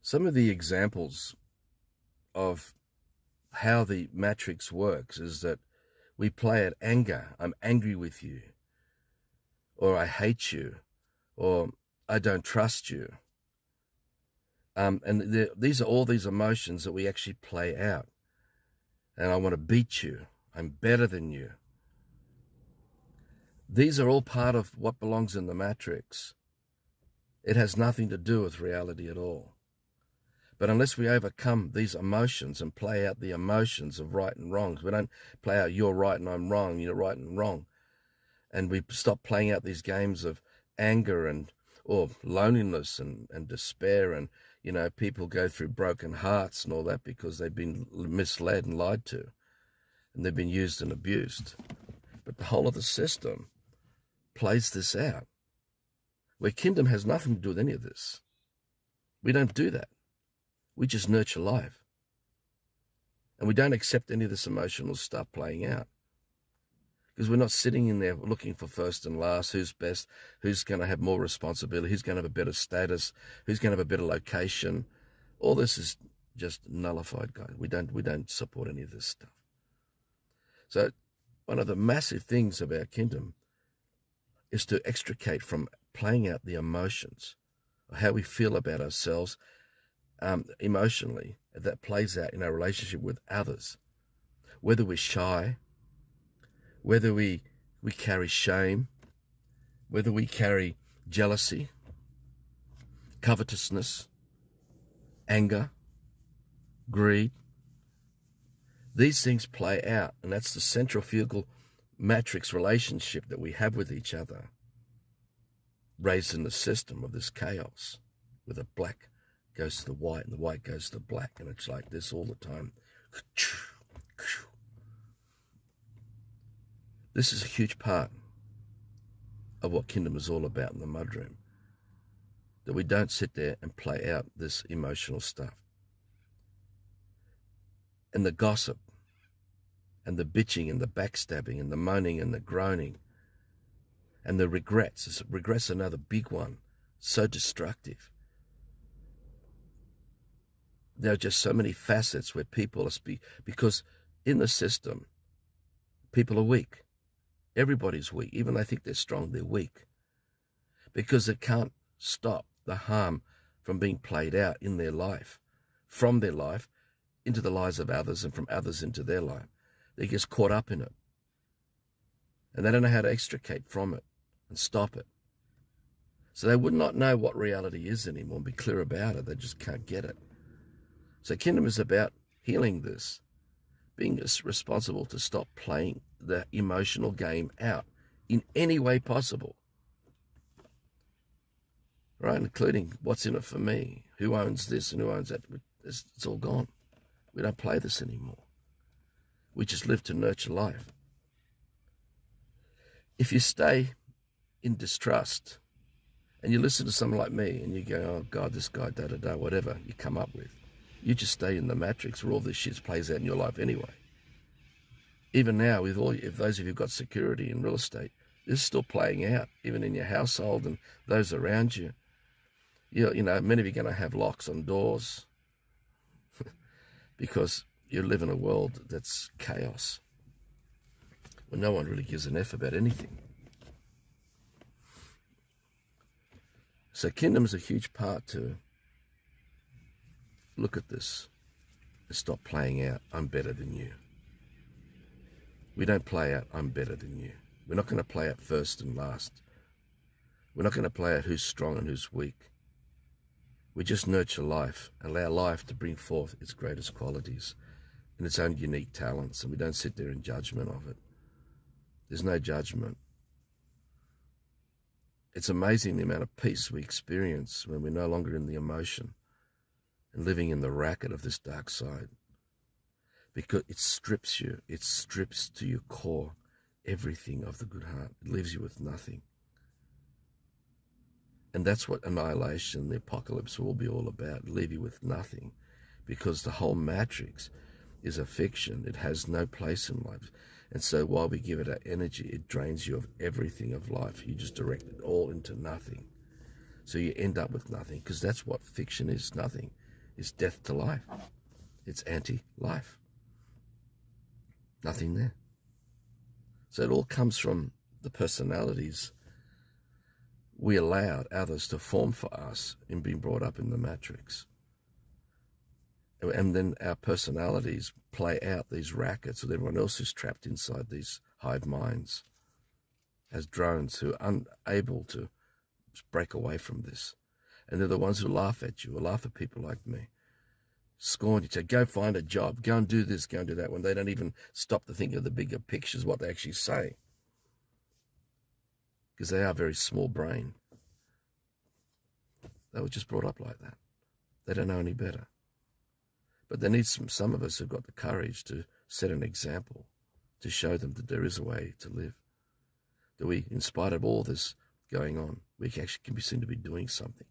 Some of the examples of how the matrix works is that we play at anger. I'm angry with you, or I hate you, or I don't trust you. And these are all these emotions that we actually play out. And I want to beat you. I'm better than you. These are all part of what belongs in the matrix. It has nothing to do with reality at all. But unless we overcome these emotions and play out the emotions of right and wrong, we don't play out you're right and I'm wrong, you're right and wrong, and we stop playing out these games of anger or loneliness and despair, and people go through broken hearts and all that because they've been misled and lied to, and they've been used and abused. But the whole of the system plays this out, where kingdom has nothing to do with any of this. We don't do that. We just nurture life. And we don't accept any of this emotional stuff playing out. Because we're not sitting in there looking for first and last, who's best, who's going to have more responsibility, who's going to have a better status, who's going to have a better location. All this is just nullified, guys. We don't support any of this stuff. So one of the massive things of our kingdom is to extricate from playing out the emotions, or how we feel about ourselves emotionally, that plays out in our relationship with others. Whether we're shy, whether we carry shame, whether we carry jealousy, covetousness, anger, greed. These things play out, and that's the centrifugal matrix relationship that we have with each other, raised in the system of this chaos, where the black goes to the white and the white goes to the black, and it's like this all the time. This is a huge part of what kingdom is all about in the mudroom, that we don't sit there and play out this emotional stuff. And the gossip, and the bitching, and the backstabbing, and the moaning, and the groaning, and the regrets. Regrets are another big one, so destructive. There are just so many facets where people are because in the system, people are weak. Everybody's weak. Even they think they're strong, they're weak. Because they can't stop the harm from being played out in their life, from their life into the lives of others, and from others into their life. They get caught up in it. And they don't know how to extricate from it and stop it. So they would not know what reality is anymore and be clear about it. They just can't get it. So kingdom is about healing this, being responsible to stop playing the emotional game out in any way possible. Right, including what's in it for me, who owns this and who owns that. It's all gone. We don't play this anymore. We just live to nurture life. If you stay in distrust and you listen to someone like me and you go, oh God, this guy, da-da-da, whatever you come up with, you just stay in the matrix where all this shit plays out in your life anyway. Even now, with if those of you who've got security in real estate, this is still playing out, even in your household and those around you. You know, many of you are going to have locks on doors because you live in a world that's chaos, where no one really gives an F about anything. So kingdom is a huge part to look at this and stop playing out, I'm better than you. We don't play out, I'm better than you. We're not going to play out first and last. We're not going to play out who's strong and who's weak. We just nurture life, allow life to bring forth its greatest qualities and its own unique talents, and we don't sit there in judgment of it. There's no judgment. It's amazing the amount of peace we experience when we're no longer in the emotion and living in the racket of this dark side. Because it strips you, it strips to your core everything of the good heart. It leaves you with nothing. And that's what annihilation, the apocalypse will be all about, leave you with nothing. Because the whole matrix is a fiction. It has no place in life. And so while we give it our energy, it drains you of everything of life. You just direct it all into nothing. So you end up with nothing, because that's what fiction is, nothing. is death to life. It's anti-life. Nothing there. So it all comes from the personalities we allowed others to form for us in being brought up in the matrix. And then our personalities play out these rackets with everyone else who's trapped inside these hive minds as drones who are unable to break away from this. And they're the ones who laugh at you, or laugh at people like me. Scorn you, say, go find a job, go and do this, go and do that, when they don't even stop to think of the bigger pictures, what they actually say. Because they are very small brain. They were just brought up like that. They don't know any better. But there needs some of us who've got the courage to set an example, to show them that there is a way to live. That we, in spite of all this going on, we actually can be seen to be doing something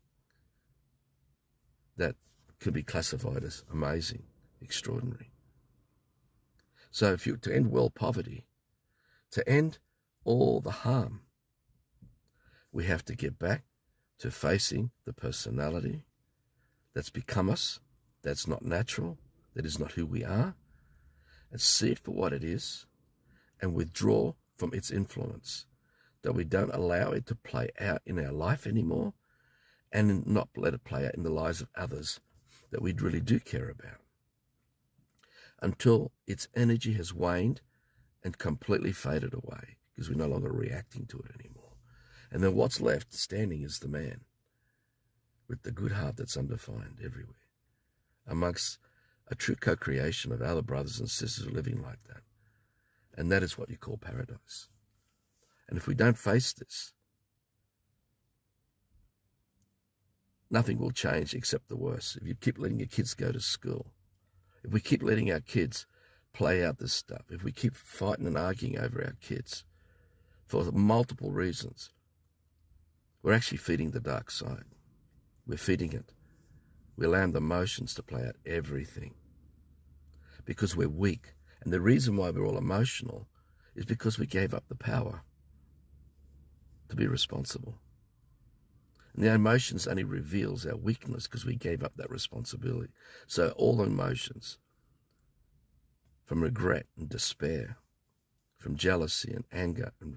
that could be classified as amazing, extraordinary. So if you to end world poverty, to end all the harm, we have to get back to facing the personality that's become us, that's not natural, that is not who we are, and see it for what it is, and withdraw from its influence, that we don't allow it to play out in our life anymore, and not let it play out in the lives of others that we really do care about, until its energy has waned and completely faded away, because we're no longer reacting to it anymore. And then what's left standing is the man with the good heart that's undefined everywhere, amongst a true co-creation of other brothers and sisters living like that. And that is what you call paradise. And if we don't face this, nothing will change except the worse. If you keep letting your kids go to school, if we keep letting our kids play out this stuff, if we keep fighting and arguing over our kids for multiple reasons, we're actually feeding the dark side. We're feeding it. We're allowing the emotions to play out everything because we're weak. And the reason why we're all emotional is because we gave up the power to be responsible. And the emotions only reveals our weakness because we gave up that responsibility. So all emotions, from regret and despair, from jealousy and anger, and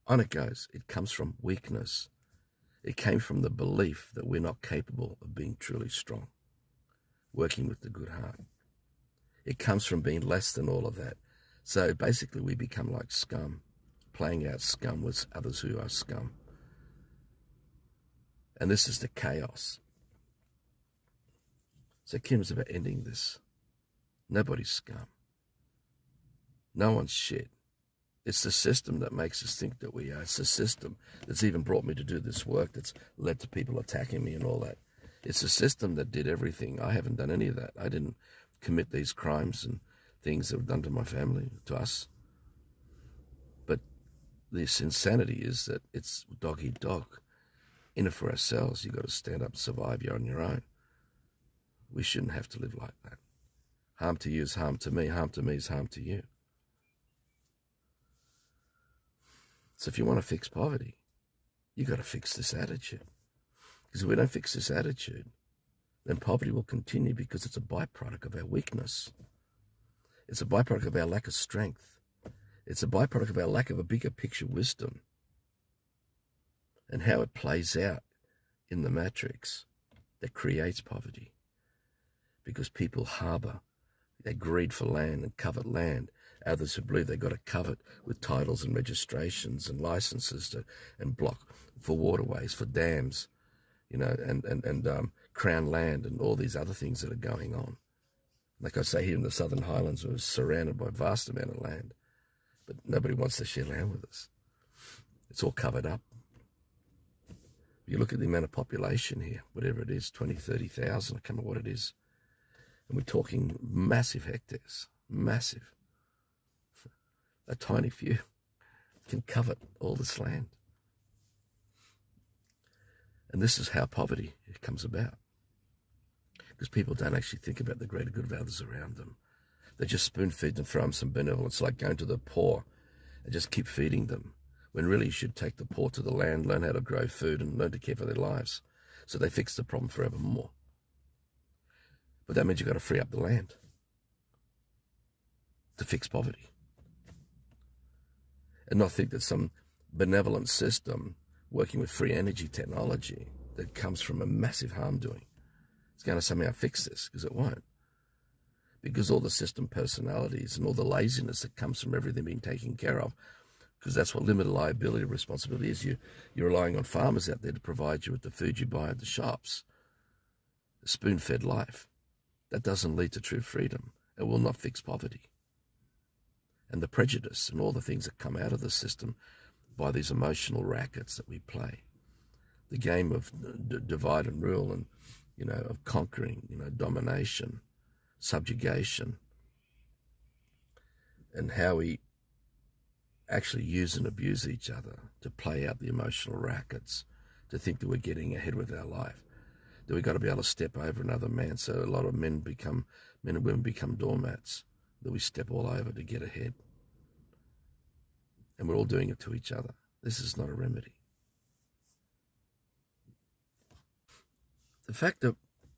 on it goes, it comes from weakness. It came from the belief that we're not capable of being truly strong, working with the good heart. It comes from being less than all of that. So basically we become like scum, playing out scum with others who are scum. And this is the chaos. So Kim's about ending this. Nobody's scum. No one's shit. It's the system that makes us think that we are. It's the system that's even brought me to do this work, that's led to people attacking me and all that. It's the system that did everything. I haven't done any of that. I didn't commit these crimes and things that were done to my family, to us. But this insanity is that it's dog eat dog. In it for ourselves, you've got to stand up and survive. You're on your own. We shouldn't have to live like that. Harm to you is harm to me. Harm to me is harm to you. So if you want to fix poverty, you've got to fix this attitude. Because if we don't fix this attitude, then poverty will continue because it's a byproduct of our weakness. It's a byproduct of our lack of strength. It's a byproduct of our lack of a bigger picture wisdom and how it plays out in the matrix that creates poverty. Because people harbor their greed for land and covet land. Others who believe they've got to covet with titles and registrations and licenses and block for waterways, for dams, you know, and crown land and all these other things that are going on. Like I say, here in the Southern Highlands, we're surrounded by a vast amount of land, but nobody wants to share land with us. It's all covered up. You look at the amount of population here, whatever it is, 20, 30,000, I can't remember what it is. And we're talking massive hectares, massive. A tiny few can covet all this land. And this is how poverty comes about. Because people don't actually think about the greater good of others around them. They just spoon-feed them, throw them some benevolence, like going to the poor and just keep feeding them. When really you should take the poor to the land, learn how to grow food and learn to care for their lives. So they fix the problem forevermore. But that means you've got to free up the land to fix poverty. And not think that some benevolent system working with free energy technology that comes from a massive harm doing is going to somehow fix this, because it won't. Because all the system personalities and all the laziness that comes from everything being taken care of, because that's what limited liability responsibility is. You're relying on farmers out there to provide you with the food you buy at the shops. A spoon-fed life. That doesn't lead to true freedom. It will not fix poverty. And the prejudice and all the things that come out of the system by these emotional rackets that we play. The game of divide and rule and, of conquering, domination, subjugation, and how we actually use and abuse each other to play out the emotional rackets, to think that we're getting ahead with our life, that we've got to be able to step over another man. So a lot of men and women become doormats that we step all over to get ahead. And we're all doing it to each other. This is not a remedy. The fact that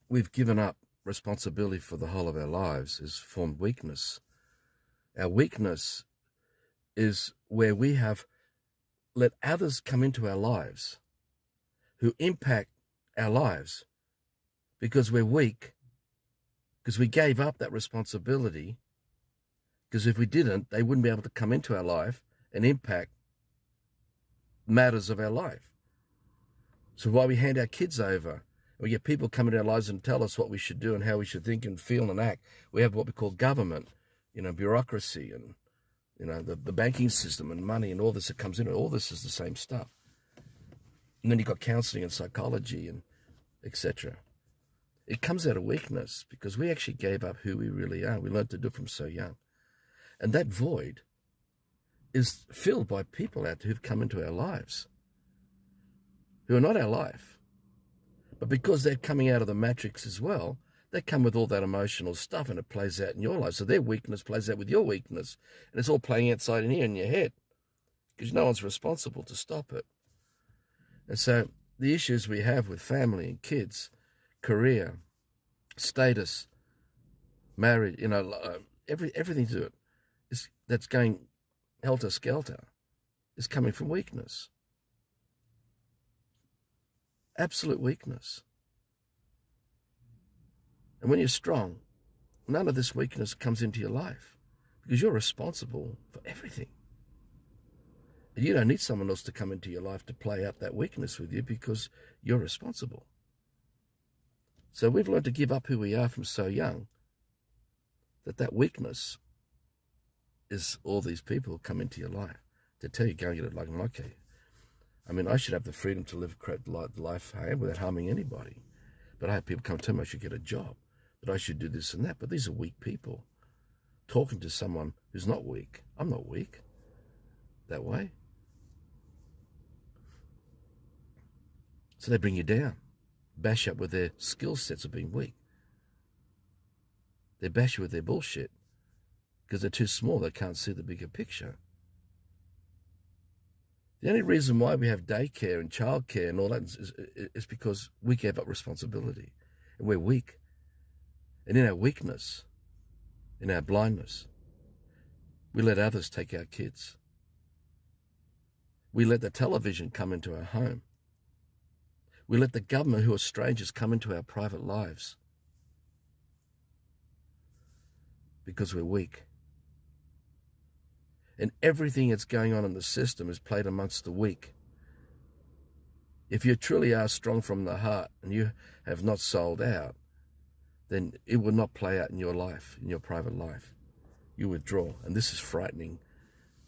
we've given up responsibility for the whole of our lives is formed weakness. Our weakness is where we have let others come into our lives who impact our lives because we're weak, because we gave up that responsibility, because if we didn't, they wouldn't be able to come into our life and impact matters of our life. So why we hand our kids over, we get people come into our lives and tell us what we should do and how we should think and feel and act. We have what we call government, bureaucracy and, the banking system and money and all this that comes in. All this is the same stuff. And then you've got counseling and psychology and etc. It comes out of weakness because we actually gave up who we really are. We learned to do it from so young. And that void is filled by people out there who've come into our lives, who are not our life. But because they're coming out of the matrix as well, they come with all that emotional stuff and it plays out in your life. So their weakness plays out with your weakness. And it's all playing outside in here in your head because no one's responsible to stop it. And so the issues we have with family and kids, career, status, marriage, everything to it that's going helter-skelter is coming from weakness. Absolute weakness. And when you're strong, none of this weakness comes into your life because you're responsible for everything. And you don't need someone else to come into your life to play out that weakness with you because you're responsible. So we've learned to give up who we are from so young that weakness is all these people come into your life to tell you, go and get it like, okay. I mean, I should have the freedom to live the life I have without harming anybody. But I have people come tell me I should get a job, that I should do this and that. But these are weak people talking to someone who's not weak. I'm not weak that way. So they bring you down, bash up with their skill sets of being weak. They bash you with their bullshit because they're too small. They can't see the bigger picture. The only reason why we have daycare and childcare and all that is because we gave up responsibility. And we're weak. And in our weakness, in our blindness, we let others take our kids. We let the television come into our home. We let the government, who are strangers, come into our private lives because we're weak. And everything that's going on in the system is played amongst the weak. If you truly are strong from the heart and you have not sold out, then it will not play out in your life, in your private life. You withdraw. And this is frightening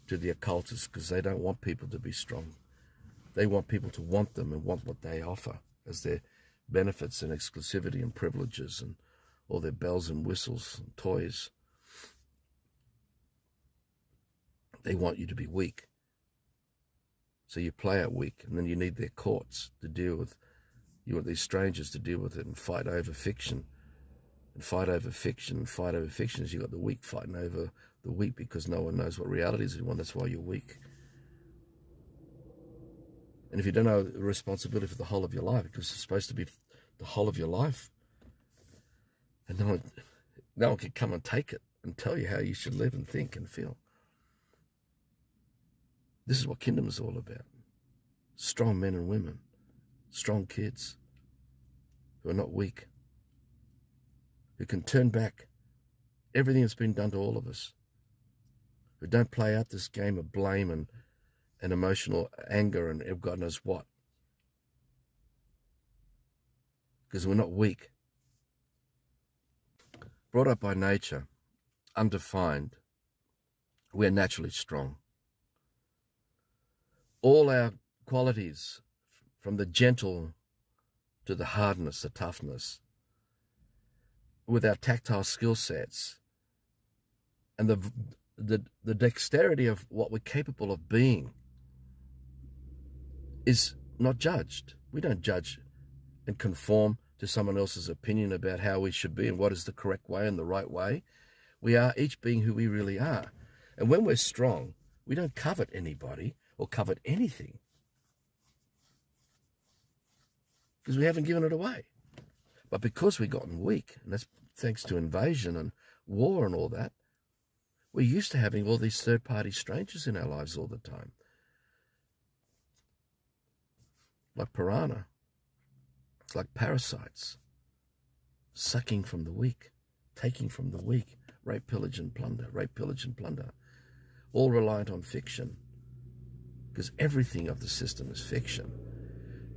to the occultists because they don't want people to be strong. They want people to want them and want what they offer as their benefits and exclusivity and privileges and all their bells and whistles and toys. They want you to be weak. So you play out weak, and then you need their courts to deal with, you want these strangers to deal with it and fight over fiction. And fight over fiction and fight over fiction is you've got the weak fighting over the weak because no one knows what reality is anymore. That's why you're weak. And if you don't know the responsibility for the whole of your life, because it's supposed to be the whole of your life, and no one can come and take it and tell you how you should live and think and feel. This is what kingdom is all about. Strong men and women, strong kids who are not weak, who can turn back everything that's been done to all of us, who don't play out this game of blame and emotional anger and God knows what. Because we're not weak. Brought up by nature, undefined, we're naturally strong. All our qualities, from the gentle to the hardness, the toughness, with our tactile skill sets and the dexterity of what we're capable of being, is not judged. We don't judge and conform to someone else's opinion about how we should be and what is the correct way and the right way. We are each being who we really are. And when we're strong, we don't covet anybody or covet anything, because we haven't given it away. But because we've gotten weak, and that's thanks to invasion and war and all that, we're used to having all these third-party strangers in our lives all the time. Like piranha. It's like parasites, sucking from the weak, taking from the weak, rape, pillage, and plunder, rape, pillage, and plunder, all reliant on fiction, because everything of the system is fiction,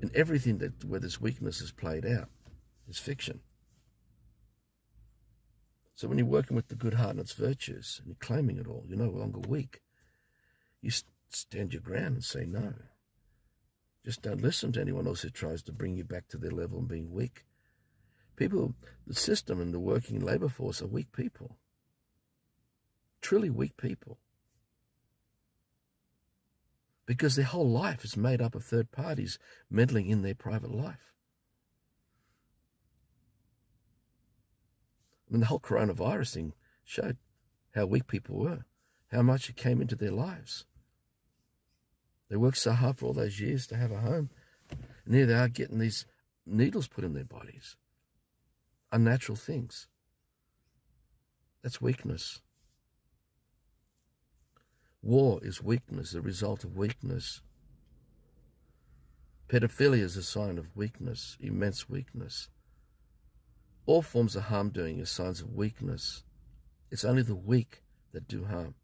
and everything that where this weakness is played out is fiction. So when you're working with the good heart and its virtues, and you're claiming it all, you're no longer weak. You stand your ground and say no. Just don't listen to anyone else who tries to bring you back to their level and being weak. People, the system and the working labour force are weak people. Truly weak people. Because their whole life is made up of third parties meddling in their private life. I mean, the whole coronavirus thing showed how weak people were, how much it came into their lives. They worked so hard for all those years to have a home. And here they are getting these needles put in their bodies. Unnatural things. That's weakness. War is weakness, the result of weakness. Pedophilia is a sign of weakness, immense weakness. All forms of harm doing are signs of weakness. It's only the weak that do harm.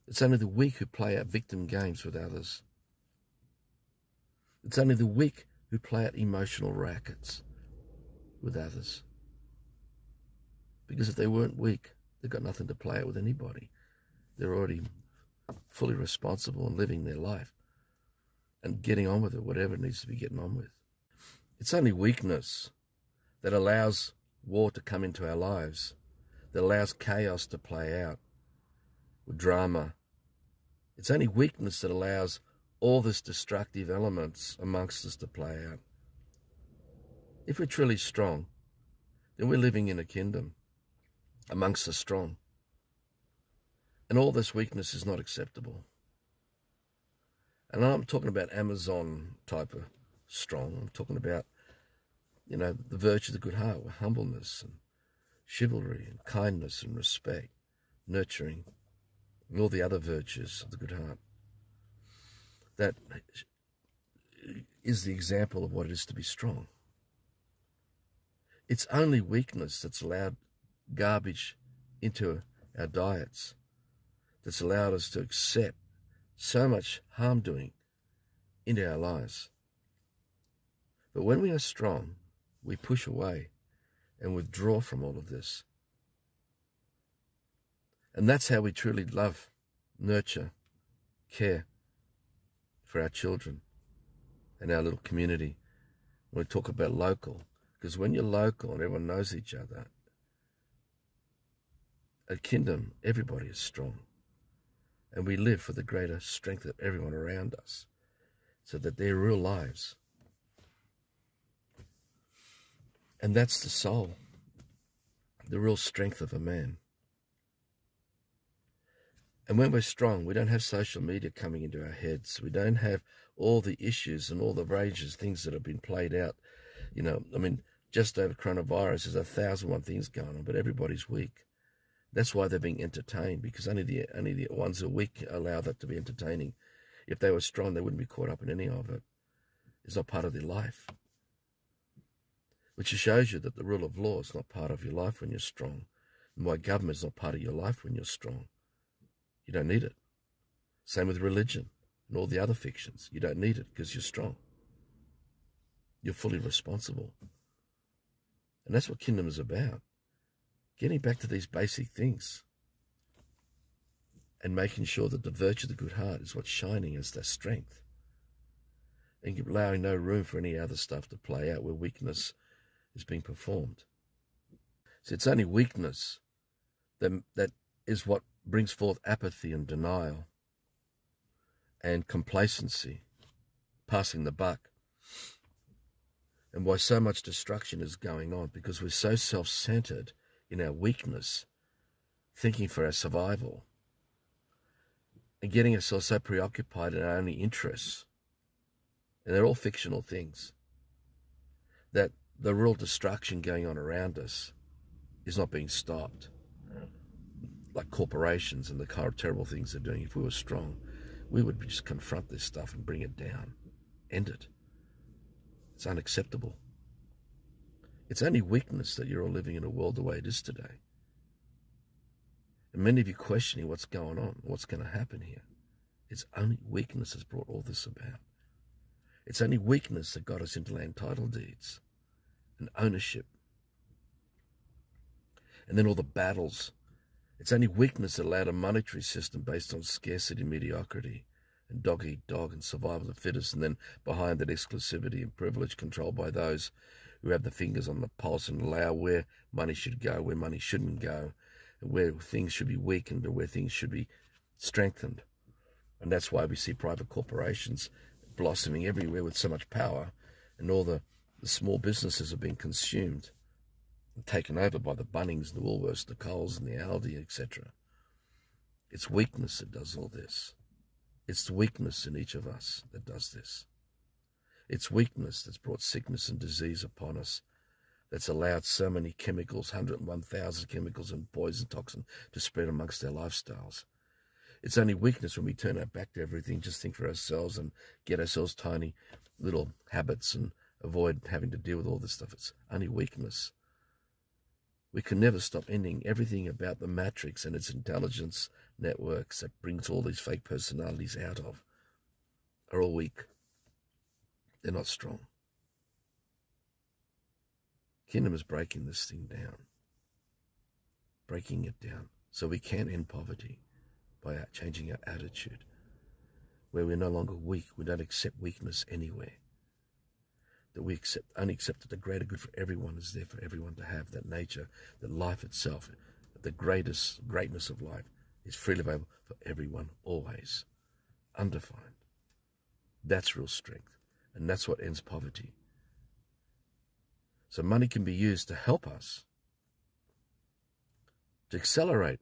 It's only the weak who play out victim games with others. It's only the weak who play out emotional rackets with others. Because if they weren't weak, they've got nothing to play out with anybody. They're already fully responsible and living their life and getting on with it, whatever it needs to be getting on with. It's only weakness that allows war to come into our lives, that allows chaos to play out with drama. It's only weakness that allows all this destructive elements amongst us to play out. If we're truly strong, then we're living in a kingdom amongst the strong. And all this weakness is not acceptable. And I'm talking about Amazon type of strong. I'm talking about, the virtue of the good heart, with humbleness and chivalry and kindness and respect, nurturing, and all the other virtues of the good heart. That is the example of what it is to be strong. It's only weakness that's allowed garbage into our diets, that's allowed us to accept so much harm doing into our lives. But when we are strong, we push away and withdraw from all of this. And that's how we truly love, nurture, care for our children and our little community. When we talk about local, because when you're local and everyone knows each other, at Kingdom, everybody is strong. And we live for the greater strength of everyone around us, so that their real lives. And that's the soul, the real strength of a man. And when we're strong, we don't have social media coming into our heads. We don't have all the issues and all the rages, things that have been played out. just over coronavirus. There's 1,001 things going on, but everybody's weak. That's why they're being entertained, because only the ones who are weak allow that to be entertaining. If they were strong, they wouldn't be caught up in any of it. It's not part of their life. Which shows you that the rule of law is not part of your life when you're strong. And why government is not part of your life when you're strong. You don't need it. Same with religion and all the other fictions. You don't need it because you're strong. You're fully responsible. And that's what kingdom is about. Getting back to these basic things. And making sure that the virtue of the good heart is what's shining as their strength. And allowing no room for any other stuff to play out where weakness is being performed. So it's only weakness that is what brings forth apathy and denial and complacency, passing the buck. And why so much destruction is going on, because we're so self-centered in our weakness, thinking for our survival, and getting ourselves so preoccupied in our only interests, and they're all fictional things, that the real destruction going on around us is not being stopped. Like corporations and the kind of terrible things they're doing. If we were strong, we would just confront this stuff and bring it down. End it. It's unacceptable. It's only weakness that you're all living in a world the way it is today. And many of you questioning what's going on, what's going to happen here. It's only weakness that's brought all this about. It's only weakness that got us into land title deeds and ownership. And then all the battles. It's only weakness that allowed a monetary system based on scarcity, mediocrity, and dog eat dog and survival of the fittest, and then behind that exclusivity and privilege controlled by those who have the fingers on the pulse and allow where money should go, where money shouldn't go, and where things should be weakened and where things should be strengthened. And that's why we see private corporations blossoming everywhere with so much power, and all the small businesses are being consumed and taken over by the Bunnings, the Woolworths, the Coles and the Aldi, etc. It's weakness that does all this. It's the weakness in each of us that does this. It's weakness that's brought sickness and disease upon us, that's allowed so many chemicals, 101,000 chemicals and poison toxin to spread amongst our lifestyles. It's only weakness when we turn our back to everything, just think for ourselves and get ourselves tiny little habits and avoid having to deal with all this stuff. It's only weakness. We can never stop ending everything about the matrix and its intelligence networks that brings all these fake personalities out of are all weak. They're not strong. Kingdom is breaking this thing down. Breaking it down so we can end poverty by changing our attitude, where we're no longer weak. We don't accept weakness anywhere. That we only accept that the greater good for everyone is there for everyone to have, that nature, that life itself, the greatness of life is freely available for everyone, always, undefined. That's real strength, and that's what ends poverty. So money can be used to help us, to accelerate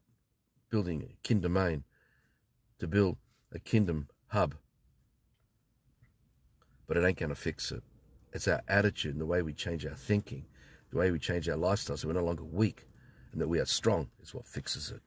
building a kin domain, to build a kingdom hub, but it ain't going to fix it. It's our attitude and the way we change our thinking, the way we change our lifestyle so we're no longer weak and that we are strong is what fixes it.